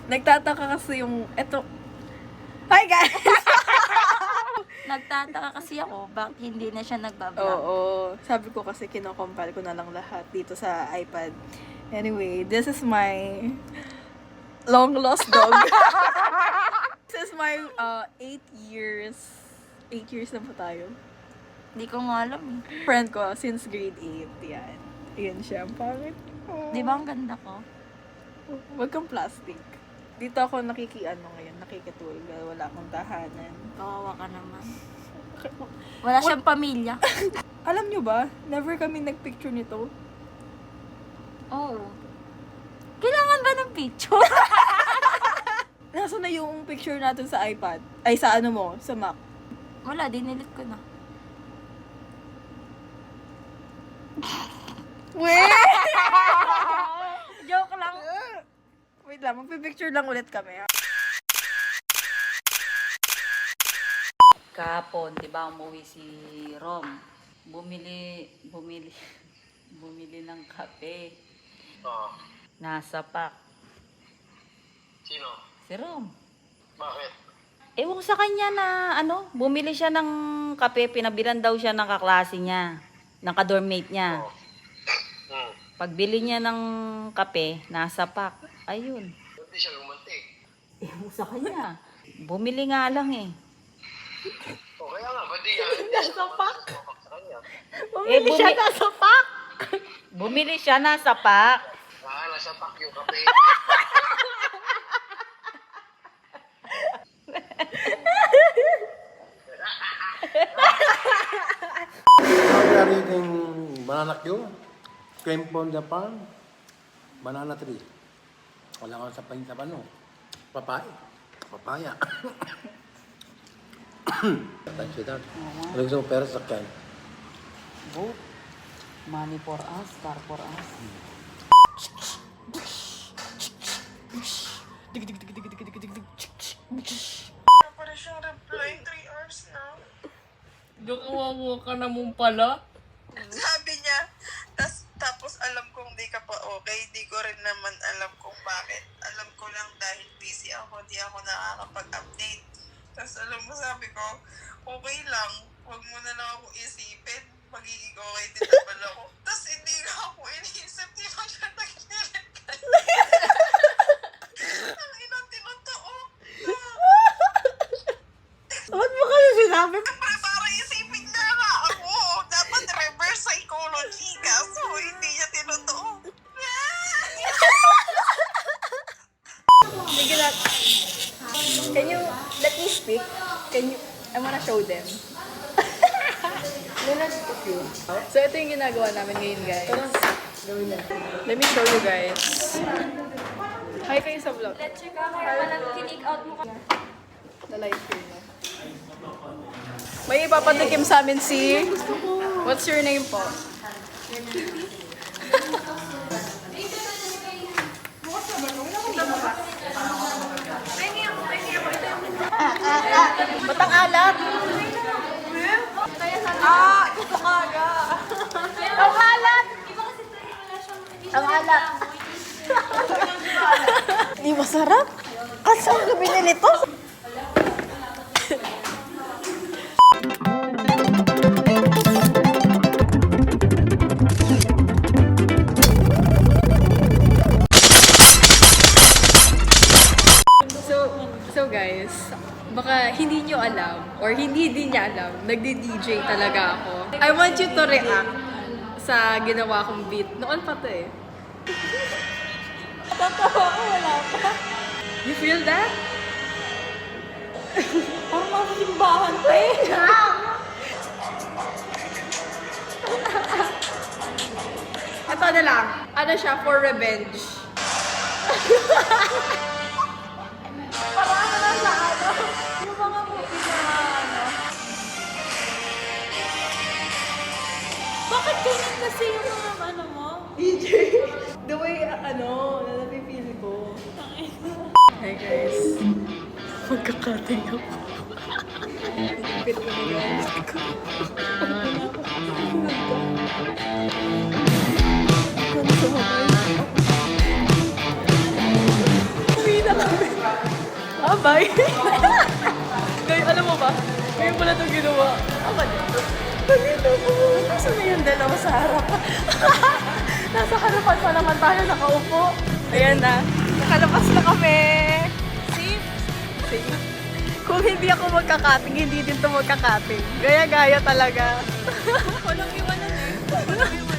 Nagtataka kasi yung, eto. Hi guys! Nagtataka kasi ako, bakit hindi na siya nagbablog? Oo. Sabi ko kasi kinocompile ko na lang lahat dito sa iPad. Anyway, this is my long lost dog. This is my 8 years. 8 years na ba tayo? Hindi ko nga alam eh. Friend ko since grade 8. Yan. Yan siya. Pangit. Oh. Di ba ang ganda ko? Wag kang plastic. Dito ako ngayon, nakikitulog. Wala akong tahanan. Kawawa ka naman. Wala siyang pamilya. Alam nyo ba, never kami nagpicture nito. Oo. Kailangan ba ng picture? Nasaan na yung picture natin sa iPad? Ay, sa ano mo? Sa Mac? Wala, dinilit ko na. Wait! Joke lang. Wait lang, magpipicture lang ulit kami. Kahapon, di ba, umuwi si Rom. Bumili ng kape. Oo. Nasa pack. Sino? Si Rom. Bakit? Ewan ko sa kanya na, bumili siya ng kape, pinabilan daw siya ng kaklase niya, ng ka-dormmate niya. Oo. Pagbili niya ng kape, nasa pack. Ayun. Hindi siya gumanti. Ewan ko sa kanya. Bumili nga lang eh. O kaya nga, ba't di nasa pack? Sa kanya. Bumili siya nasa pack. Bumili siya nasa pack. Nasa pack yung kape. Now we are eating banana Q, cream on the pan, banana tree. Wala kang sa pano. Papaya. Thank you, Dad. Ano gusto mo pera sa kan? Both. Money for us, car for us. Para siyang reply, 3 hours na. Kawawa ka naman pala. Sabi niya, tapos alam kong di ka pa okay, di ko rin naman alam kung bakit. Alam ko lang dahil busy ako, di ako nakakapag-update. Tapos alam mo, sabi ko, okay lang, huwag mo na lang ako isipin, magiging okay din naman ako. Tapos hindi ka ako iniisip, di ba siya nag-delete. Ang inang tinotoo. Ba't mo kasi sinabi? Siyempre, para isipin na nga ako. Dapat reverse psychology ka. So, hindi niya tinotoo. Can you let me speak? I wanna show them. So, ito yung ginagawa namin ngayon, guys. Let me show you guys. Hi kayo sa vlog. Let's check out kaya kinik out mo ka. The light screen mo. May ipapatikim sa amin si... What's your name po? Ba't ang alat? Ito kaga. Ang alat! Ang alat. Di masarap? Saan ka binili to? So guys, baka hindi nyo alam or hindi din niya alam, nagdi-DJ talaga ako. I want you to react sa ginawa kong beat. Noon pa to eh. Tatawa ko, wala pa. You feel that? Parang mga simbahan pa eh. Ito na lang. Ano siya? For revenge. Parang ano na sa yung mga movie na Bakit ganyan kasi yung mga mo? DJ, the way, na napipili ko. Hi guys. Magkakating ako. Pit ko na guys. Ano sa mga Bye! Ngayon, alam mo ba? Ngayon pala itong ginawa. Ako dito. Nandito ko. Nasaan na yung dalawa sa harap? Nasa harapan pa naman tayo nakaupo. Ayan na. Nakalabas na kami. See? See? Kung hindi ako magkakating, hindi din to magkakating. Gaya-gaya talaga. Walang iwanan eh. Walang iwanan.